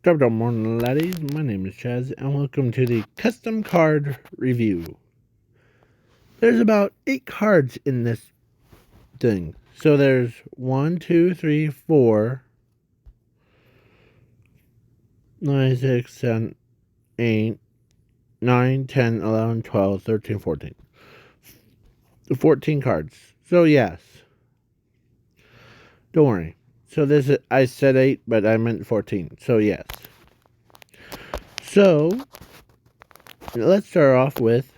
Good morning, laddies. My name is Chaz, and welcome to the custom card review. There's about 8 cards in this thing. So there's 1, 2, 3, 4, 9, 6, 7, 8, 9, 10, 11, 12, 13, 14. 14 cards. So yes. Don't worry. So this is, I said 8, but I meant 14. So yes. So let's start off with,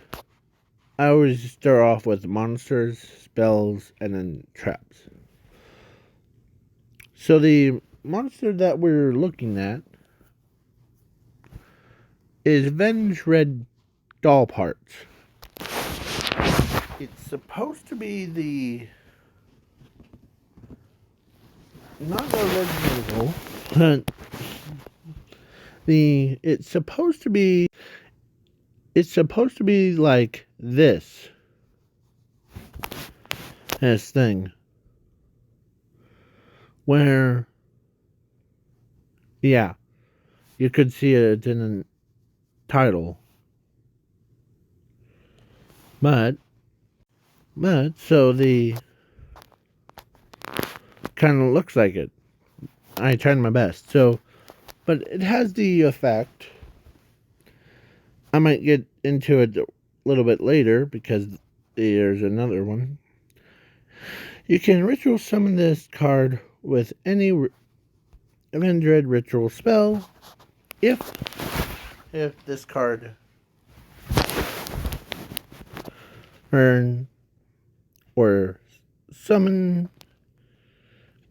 I always start off with monsters, spells, and then traps. So the monster that we're looking at is vendread doll parts. It's supposed to be the not the original. It's supposed to be like this thing where yeah, you could see it in the title. But so the kind of looks like it. I tried my best. So, but it has the effect. I might get into it a little bit later because there's another one. You can ritual summon this card with any vendread ritual spell if this card earn or summon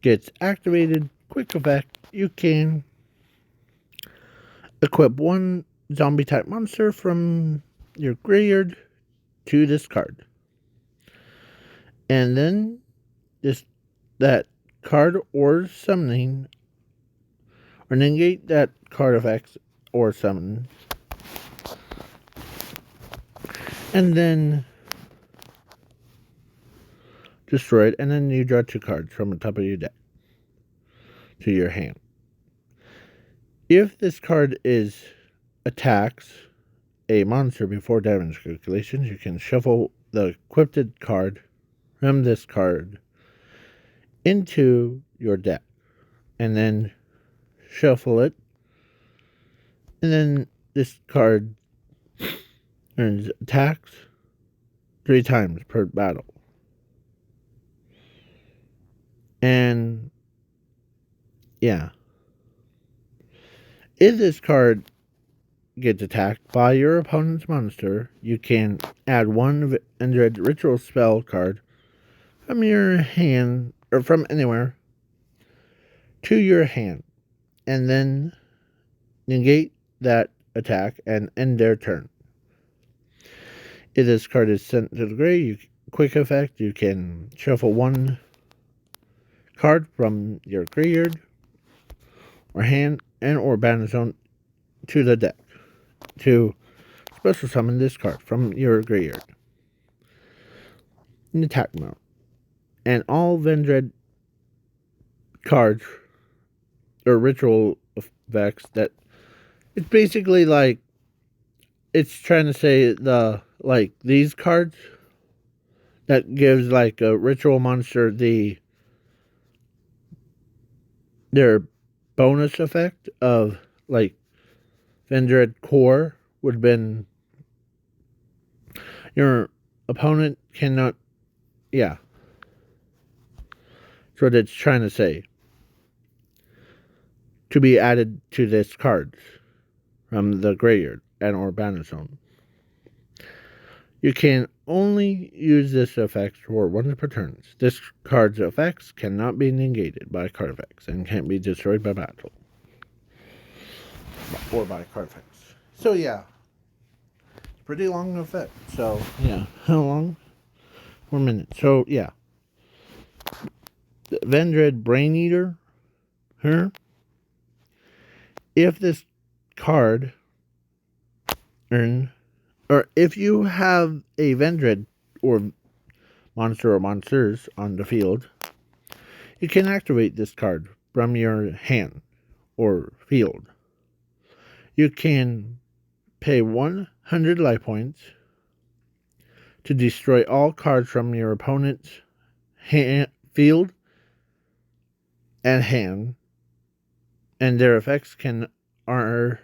gets activated. Quick effect, you can equip one zombie type monster from your graveyard to this card. And then that card or summoning or negate that card effects or summon. And then destroy it, and then you draw 2 cards from the top of your deck to your hand. If this card attacks a monster before damage calculations, you can shuffle the equipped card from this card into your deck, and then shuffle it, and then this card earns attacks 3 times per battle. And yeah, if this card gets attacked by your opponent's monster, you can add one vendread ritual spell card from your hand or from anywhere to your hand, and then negate that attack and end their turn. If this card is sent to the grave, quick effect, you can shuffle one card from your graveyard or hand and or banner zone to the deck to special summon this card from your graveyard in attack mode. And all vendread cards or ritual effects that it's basically like it's trying to say these cards that gives like a ritual monster their bonus effect of like vendread core would have been your opponent cannot that's what it's trying to say, to be added to this card from the graveyard and or banner zone. You can only use this effect for once per turn. This card's effects cannot be negated by card effects and can't be destroyed by battle or by card effects. So yeah, pretty long effect. So yeah, how long? 4 minutes. So yeah, the vendread brain eater. If this card or if you have a vendread or monster or monsters on the field, you can activate this card from your hand or field You can pay 100 life points to destroy all cards from your opponent's field and hand, and their effects are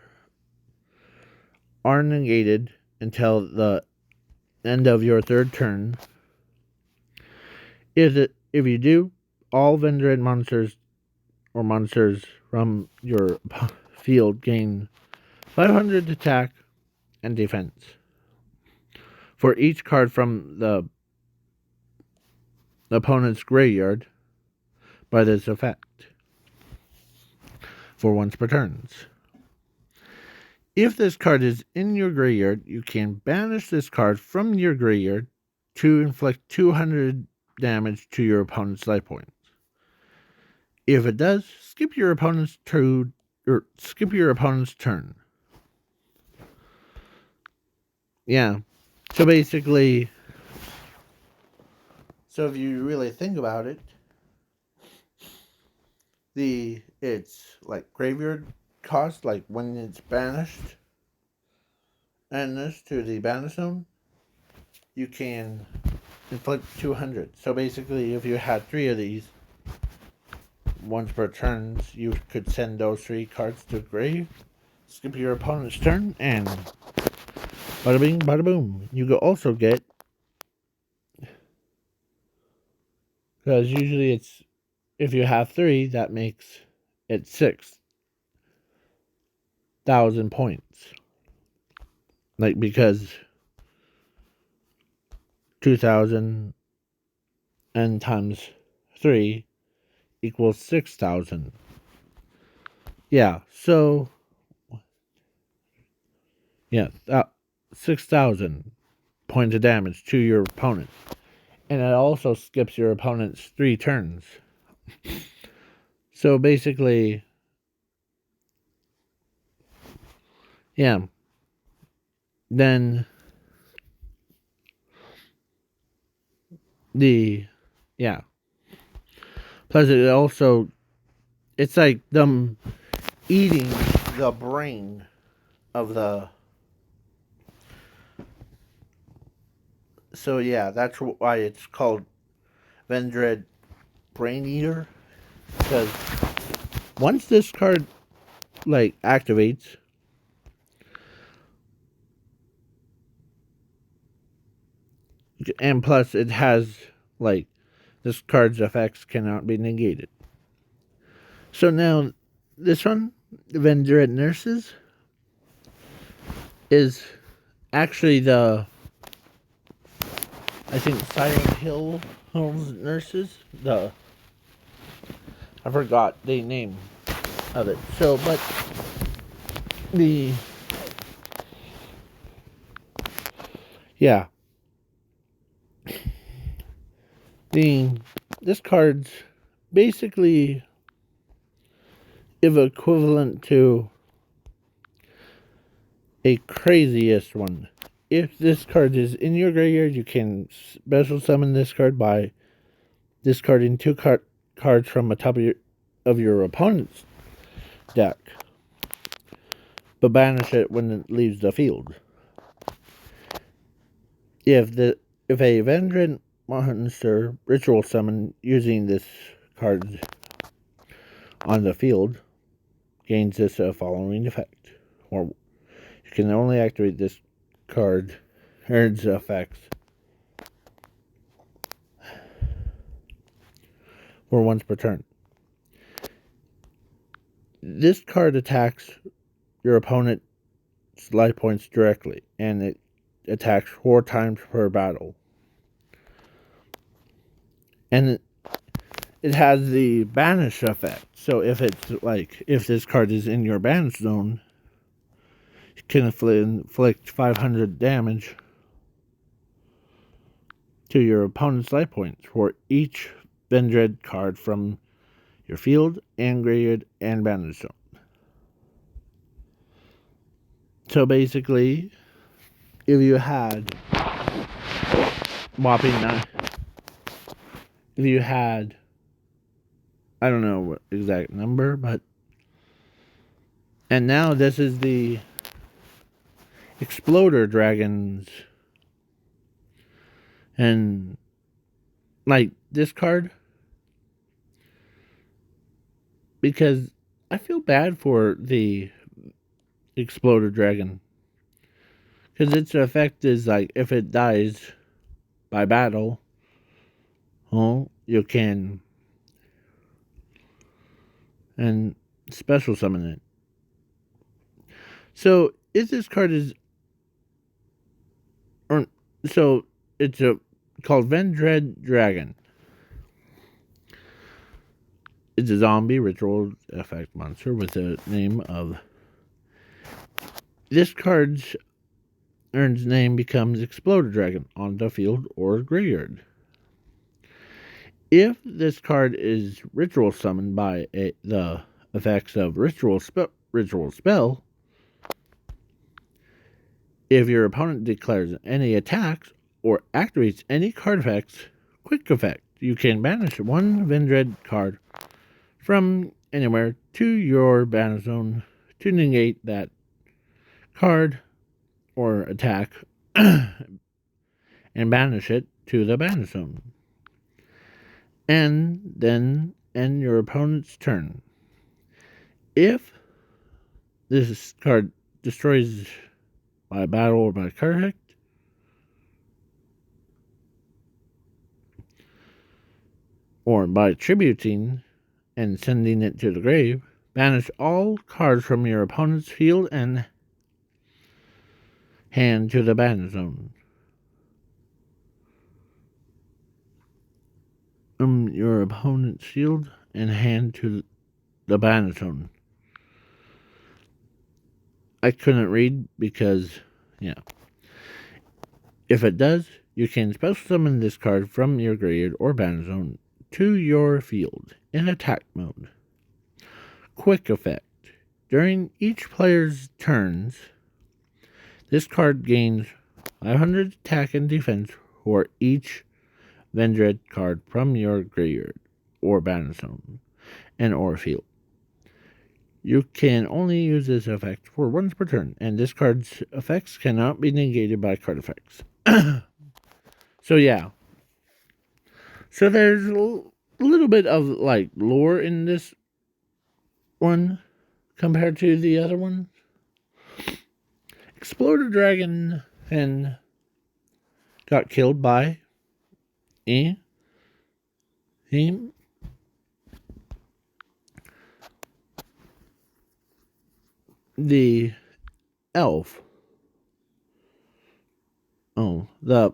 negated until the end of your third turn. If you do, all vendread monsters or monsters from your field gain 500 attack and defense for each card from the opponent's graveyard by this effect for once per turn. If this card is in your graveyard, you can banish this card from your graveyard to inflict 200 damage to your opponent's life points. If it does, skip your opponent's turn. Yeah. So basically, if you really think about it, it's like graveyard cost, like when it's banished, and this to the banish zone, you can inflict 200. So basically, if you had 3 of these, once per turn, you could send those 3 cards to grave, skip your opponent's turn, and bada bing, bada boom. You could also get, because usually it's, if you have 3, that makes it 6,000 points. Like, because 2,000 and times 3 equals 6,000. Yeah, so, 6,000 points of damage to your opponent. And it also skips your opponent's 3 turns. So basically, then plus it's like them eating the brain of the. So that's why it's called vendread Brain Eater, because once this card activates, and plus it has this card's effects cannot be negated. So now this one, vendread Nurses, is actually I think Silent Hill Nurses. I forgot the name of it. So, but this card's basically equivalent to a craziest one. If this card is in your graveyard, you can special summon this card by discarding 2 cards from the top of your opponent's deck, but banish it when it leaves the field. If a vendread monster ritual summon using this card on the field gains this following effect, or you can only activate this card or its effects for once per turn. This card attacks your opponent's life points directly, and it attacks 4 times per battle. And it has the banish effect. So if this card is in your banish zone, it can inflict 500 damage to your opponent's life points for each vendread card from your field and graveyard and banish zone. So basically, if you had whopping 9, if you had, I don't know what exact number, but And now this is the Exploder Dragons. And like this card, because I feel bad for the Exploder Dragon. Because its effect is like if it dies by battle, you can and special summon it. So if this card is, or so it's called Vendread Dragon. It's a zombie ritual effect monster with the name of. This card's earns name becomes Exploder Dragon on the field or graveyard. If this card is ritual summoned by the effects of ritual spell, if your opponent declares any attacks or activates any card effects, quick effect, you can banish one vendread card from anywhere to your banner zone to negate that card or attack and banish it to the banner zone. And then end your opponent's turn. If this card destroys by battle or by card effect, or by tributing and sending it to the grave, banish all cards from your opponent's field and hand to the banner zone. Your opponent's field and hand to the banner zone. I couldn't read because, yeah. If it does, you can special summon this card from your graveyard or banner zone to your field in attack mode. Quick effect. During each player's turns, this card gains 500 attack and defense for each vendread card from your graveyard or banner zone and or field. You can only use this effect for once per turn, and this card's effects cannot be negated by card effects. So yeah. So there's a little bit of like lore in this one compared to the other one. Exploder Dragon and got killed by him. The elf. Oh, the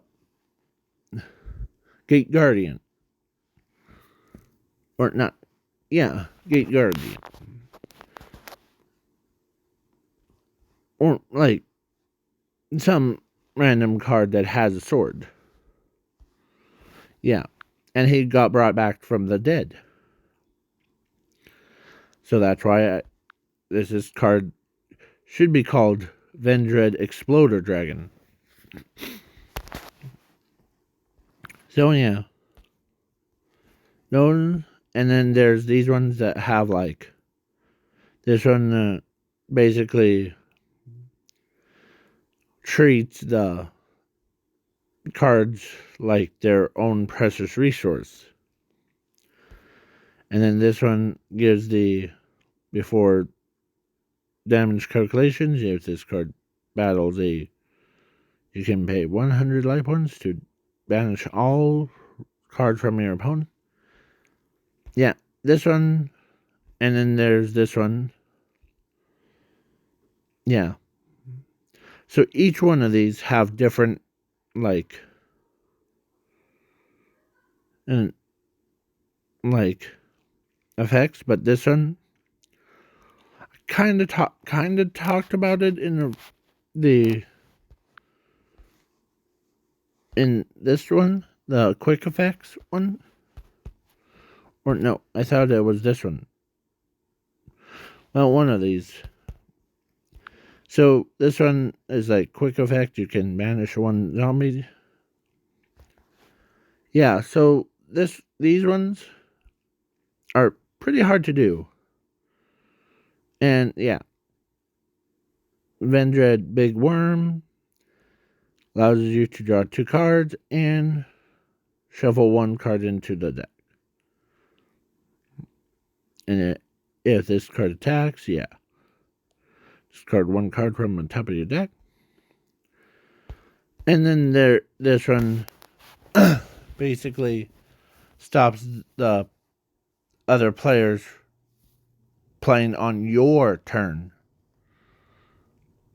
Gate Guardian. Or not. Yeah, Gate Guardian. Or like some random card that has a sword. Yeah. And he got brought back from the dead. So that's why this card should be called Vendread Exploder Dragon. So yeah. Those, and then there's these ones that have like this one basically treats the cards like their own precious resource. And then this one gives the before damage calculations. If this card battles you can pay 100 life points to banish all cards from your opponent. Yeah, this one, and then there's this one. Yeah. So each one of these have different like and like effects, but this one kind of talked about it in in this one, the quick effects one. Or no, I thought it was this one. Well, one of these. So this one is like quick effect. You can banish one zombie. Yeah, so these ones are pretty hard to do. And yeah. Vendread Big Worm allows you to draw 2 cards and shuffle 1 card into the deck. And if this card attacks, discard 1 card from the top of your deck. And then this one basically stops the other players playing on your turn.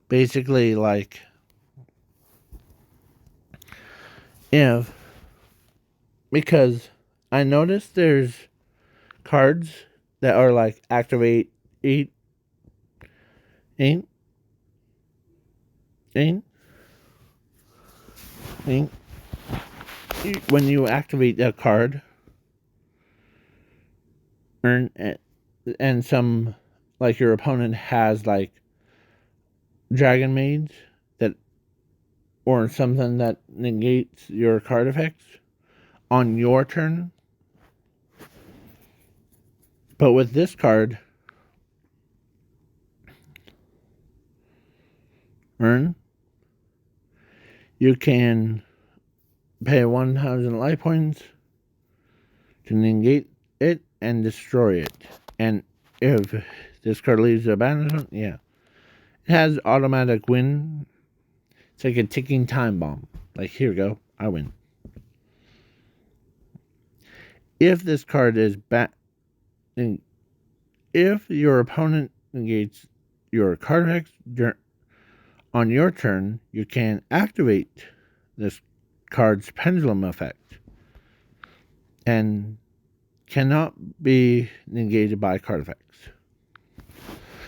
Basically, like, because I noticed there's cards that are like activate 8 when you activate a card, and some, like, your opponent has like dragon maids that, or something that negates your card effects on your turn. But with this card, you can pay 1,000 life points to negate it and destroy it. And if this card leaves the battlefield, it has automatic win. It's like a ticking time bomb. Like, here we go, I win. If this card is if your opponent negates your card effects on your turn, you can activate this card's pendulum effect and cannot be negated by card effects.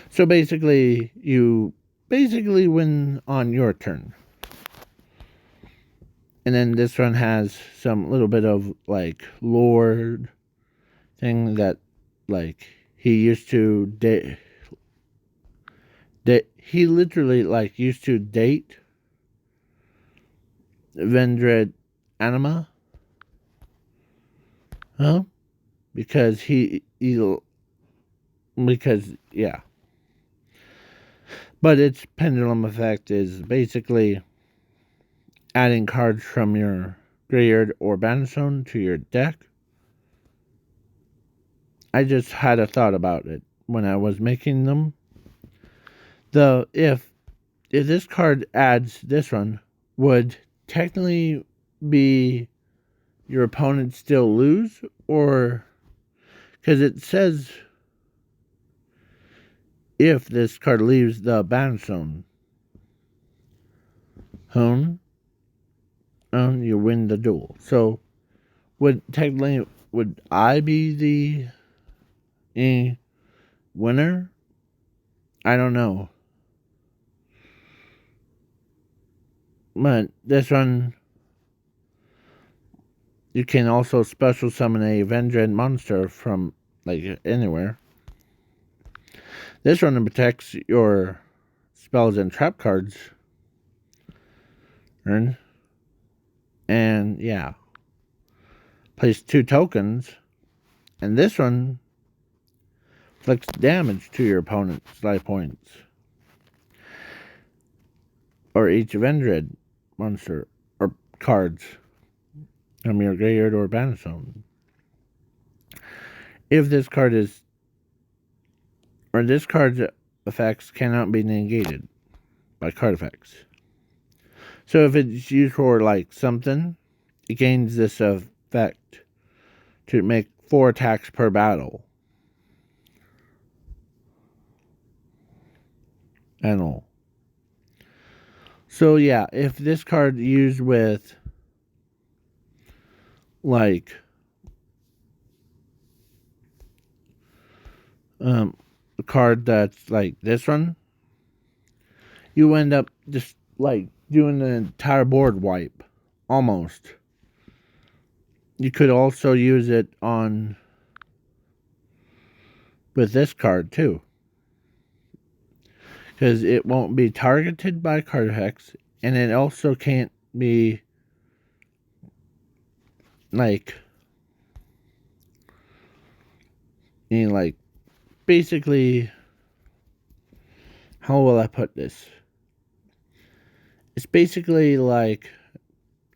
So basically, you win on your turn. And then this one has some little bit of like lore thing that, like, he used to he literally, like, used to date vendread anima. Because but its pendulum effect is basically adding cards from your graveyard or battlefield to your deck. I just had a thought about it when I was making them. If this card adds this one, would technically be your opponent still lose? Or, because it says if this card leaves the battlefield, you win the duel. So would I be the winner? I don't know. But this one, you can also special summon a vendread monster from, like, anywhere. This one protects your spells and trap cards. And place 2 tokens. And this one inflicts damage to your opponent's life points, or each vendread monster or cards from your graveyard or battlefield. If this card's effects cannot be negated by card effects. So if it's used for, like, something, it gains this effect to make 4 attacks per battle. And all. So if this card used with, like, a card that's like this one, you end up just, like, doing an entire board wipe, almost. You could also use it with this card too, because it won't be targeted by card effects, and it also can't be, like, basically, how will I put this? It's basically like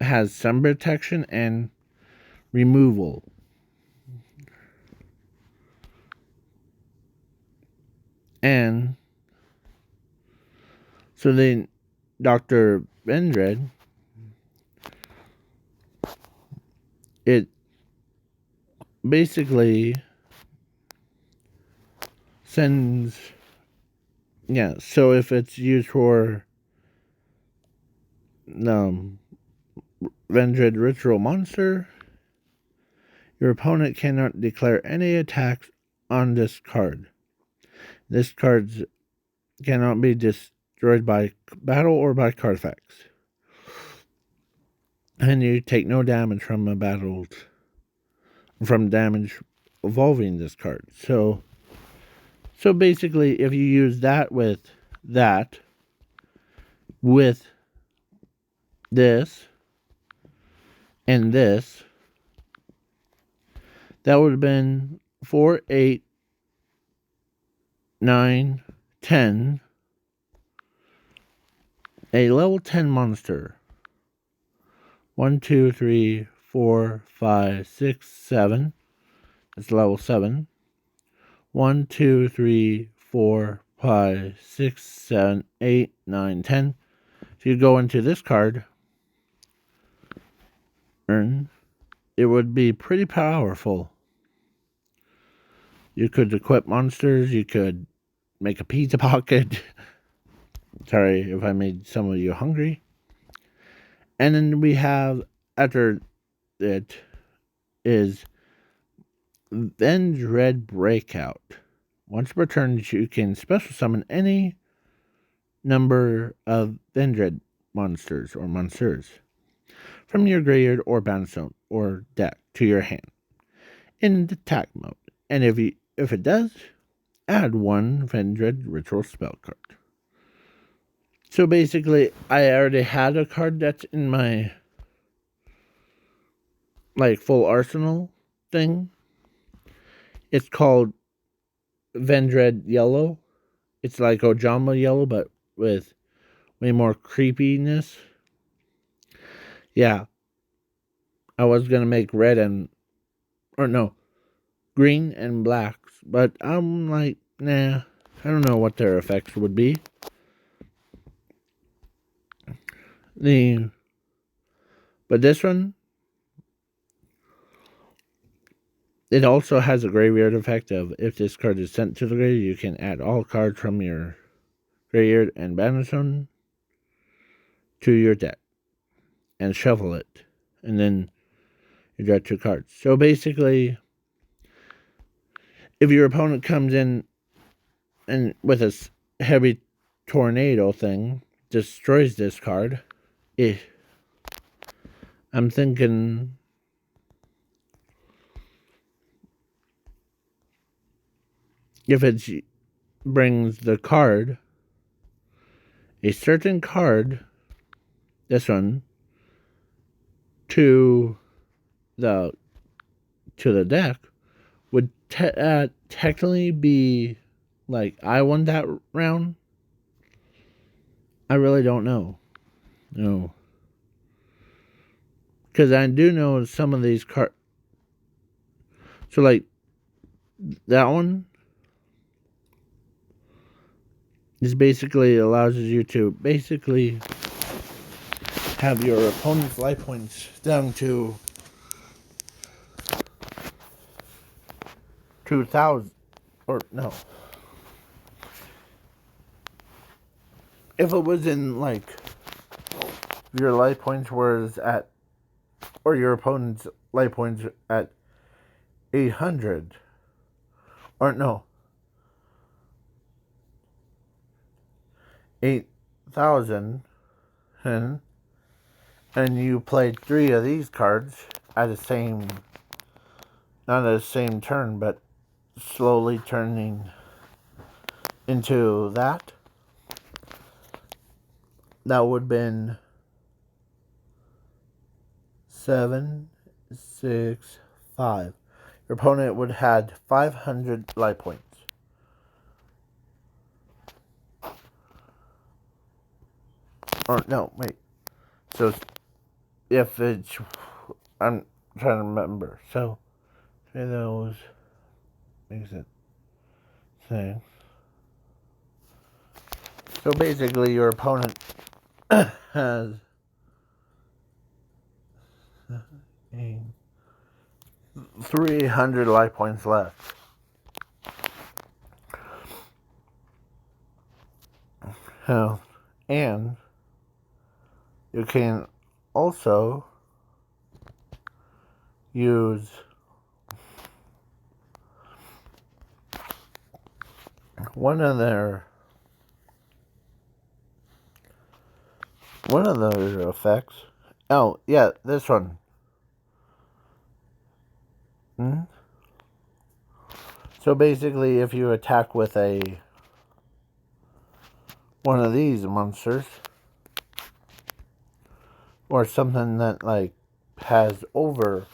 has some protection and removal. And so then Dr. Vendread, it basically sends, yeah, so if it's used for vendread ritual monster, your opponent cannot declare any attacks on this card. This card cannot be destroyed by battle or by card effects. And you take no damage from damage involving this card. So basically, if you use that with this and this, that would have been 4, 8, 9, 10. A level 10 monster. 1, 2, 3, 4, 5, 6, 7. That's level 7. 1, 2, 3, 4, 5, 6, 7, 8, 9, 10. If you go into this card, it would be pretty powerful. You could equip monsters, you could make a pizza pocket. Sorry if I made some of you hungry. And then we have, after it, is vendread Breakout. Once per turn, you can special summon any number of vendread monsters or monsters from your graveyard or battlefield or deck to your hand in attack mode. And if it does, add one vendread ritual spell card. So basically, I already had a card that's in my full arsenal thing. It's called vendread Yellow. It's like Ojama Yellow, but with way more creepiness. Yeah. I was gonna make green and blacks, but I'm like, nah, I don't know what their effects would be. But this one, it also has a graveyard effect of if this card is sent to the graveyard, you can add all cards from your graveyard and battlefield to your deck and shuffle it, and then you draw 2 cards. So basically, if your opponent comes in and with a heavy tornado thing, destroys this card, I'm thinking if it brings the card, a certain card, this one, to the deck, would technically be like I won that round. I really don't know. No. Because I do know some of these cards. So like that one is basically allows you to basically have your opponent's life points down to 2,000, or no. If it was in your life points was at, or your opponent's life points at 800, or no, 8,000, and you played 3 of these cards at the same, not at the same turn, but slowly turning into that would have been 7, 6, 5. Your opponent would have had 500 life points. Or no, wait. So if it's, I'm trying to remember. So three of those makes it six. So basically, your opponent has 300 life points left. So, and you can also use one of their effects. Oh, yeah, this one. So basically, if you attack with one of these monsters, or something that like has over,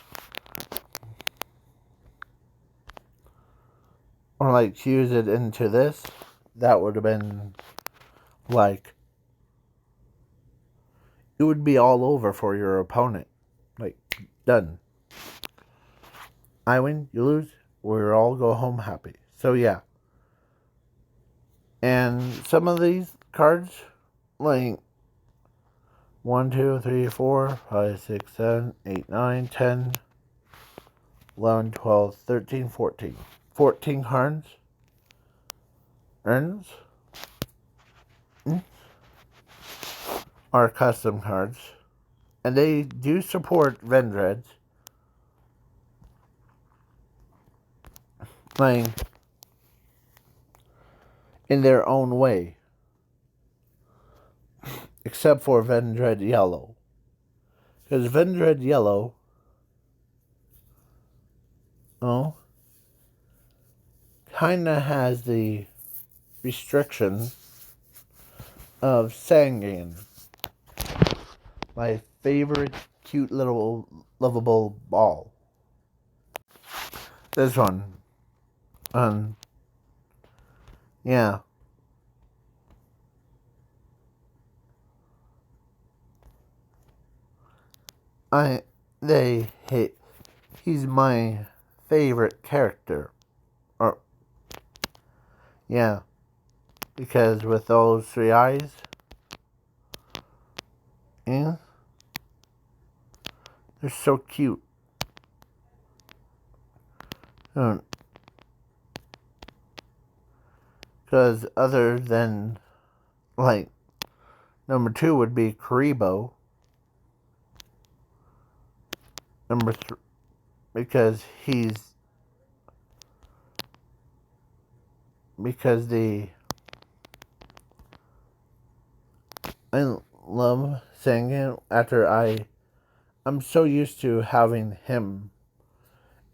or like use it into this, that would have been like, it would be all over for your opponent. Like, done. I win, you lose, we all go home happy. So yeah. And some of these cards, like 1, 2, 3, 4, 5, 6, 7, 8, 9, 10, 11, 12, 13, 14. 14 cards earns are custom cards. And they do support vendreads. Playing in their own way. Except for vendread yellow. Because vendread yellow, kinda has the restriction of Sangan. My favorite cute little lovable ball. This one. Yeah. He's my favorite character. Or, yeah. Because with those 3 eyes, yeah, they're so cute. Because other than, like, number 2 would be Karibo. Number 3, because I love Sangan after I'm so used to having him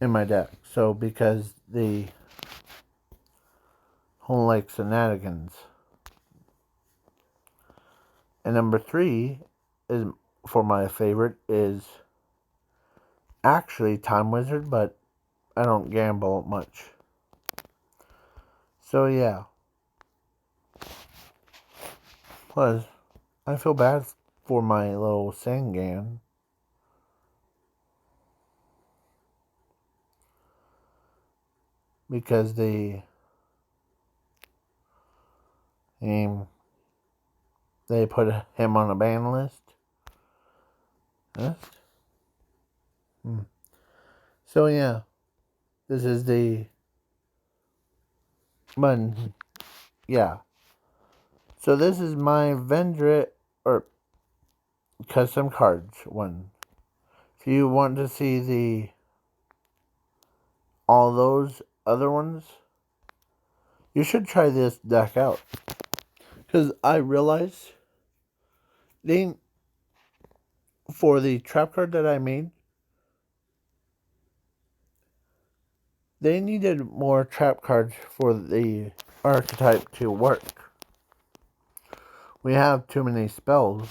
in my deck. So because the whole like shenanigans. And number 3 is for my favorite is actually Time Wizard, but I don't gamble much. So yeah. Plus, I feel bad for my little Sangan. Because they put him on a ban list. So yeah, this is the button. Yeah. So this is my vendread or custom cards one. If you want to see all those other ones, you should try this deck out. Because I realized for the trap card that I made, they needed more trap cards for the archetype to work. We have too many spells.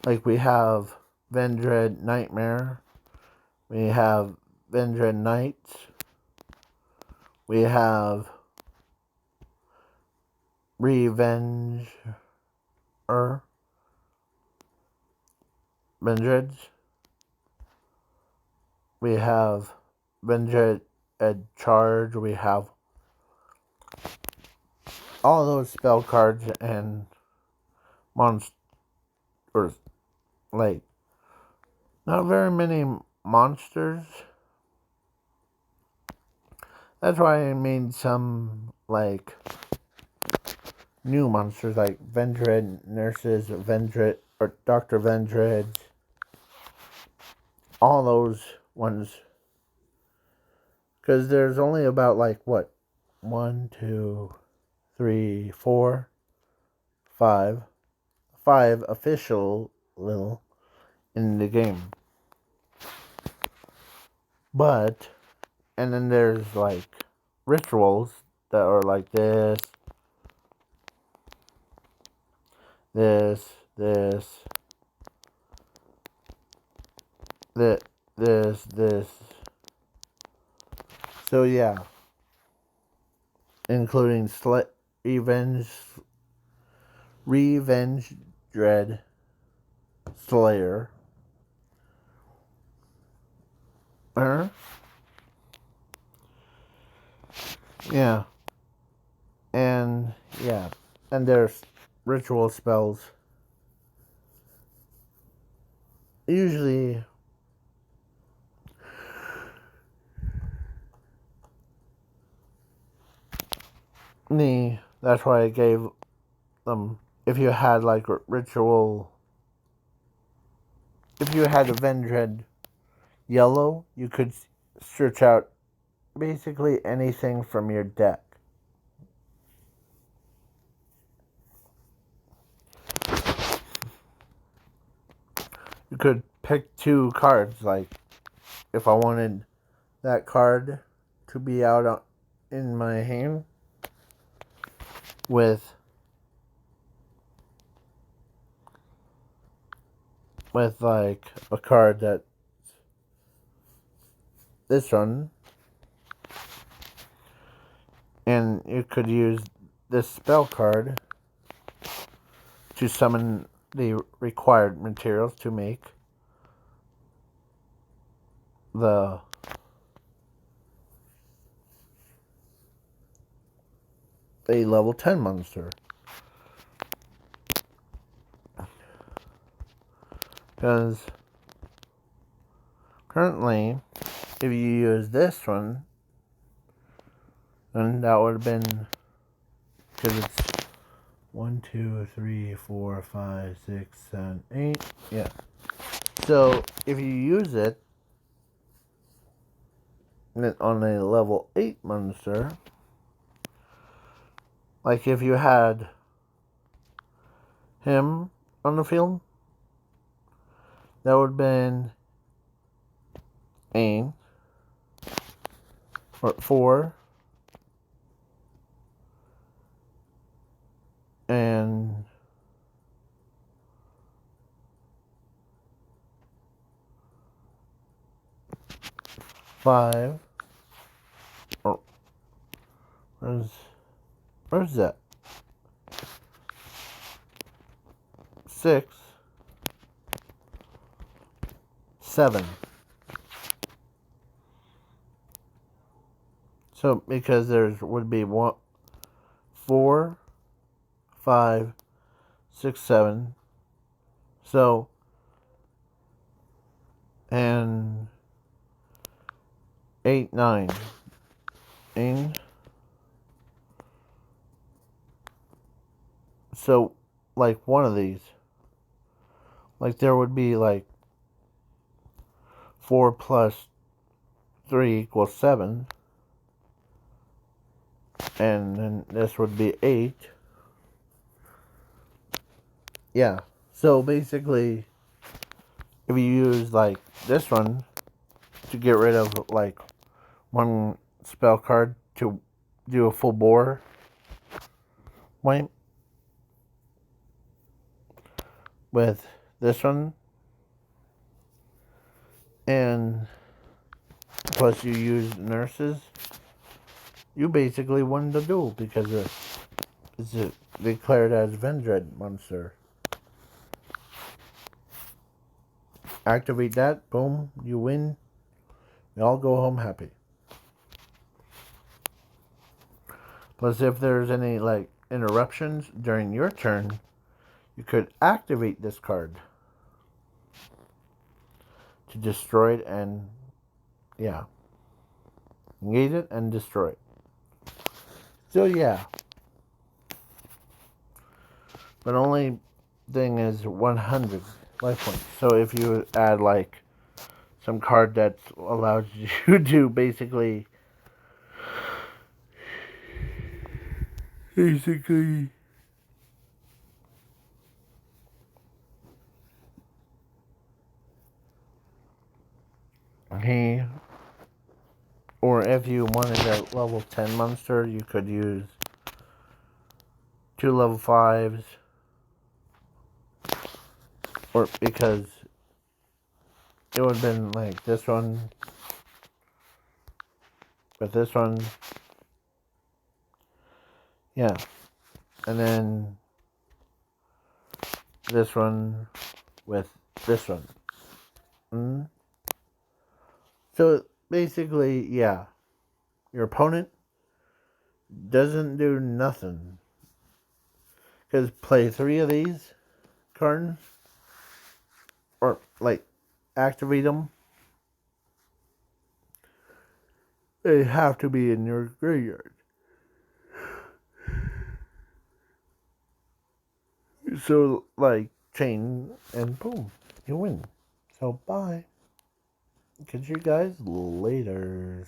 Like we have Vendread Nightmare. We have Vendread Knights. We have Revenge. or vendreads. We have vendread charge. We have all those spell cards and monsters. Like, not very many monsters. That's why I made some, like, new monsters, like vendread nurses, vendread, or Dr. Vendread. All those ones. Because there's only about, like, what? 1, 2, 3, 4, 5. 5 official little in the game. But, and then there's, like, rituals that are like this, this, this, this. So yeah, including Revenge Dread Slayer. Yeah. And yeah. And there's ritual spells. Usually that's why I gave them, if you had like ritual, if you had a Vendread yellow, you could search out basically anything from your deck. You could pick 2 cards, like if I wanted that card to be out in my hand with like a card that this one, and you could use this spell card to summon the required materials to make a level 10 monster. Because currently, if you use this one, then that would have been, because it's 1, 2, 3, 4, 5, 6, 7, 8. Yeah. So if you use it on a level 8 monster, like if you had him on the field, that would have been 8 or 4 and 5. Or where's that? 6, 7. So because there would be 1, 4, 5, 6, 7. So, and 8, 9. And so, like one of these, like there would be like 4 plus 3 equals 7. And then this would be 8. Yeah. So basically, if you use like this one to get rid of like one spell card to do a full bore wipe with this one, and plus you use nurses, you basically won the duel because it's declared as Vendread monster. Activate that, boom, you win. You all go home happy. Plus, if there's any, like, interruptions during your turn, you could activate this card to destroy it and, yeah. Engage it and destroy it. So, yeah. But only thing is 100 life points. So if you add, like, some card that allows you to basically he, or if you wanted a level 10 monster, you could use 2 level 5s, or because it would have been like this one with this one, yeah, and then this one with this one. So basically, yeah, your opponent doesn't do nothing. Because play 3 of these cards, or like activate them, they have to be in your graveyard. So, like, chain and boom, you win. So, bye. Catch you guys later.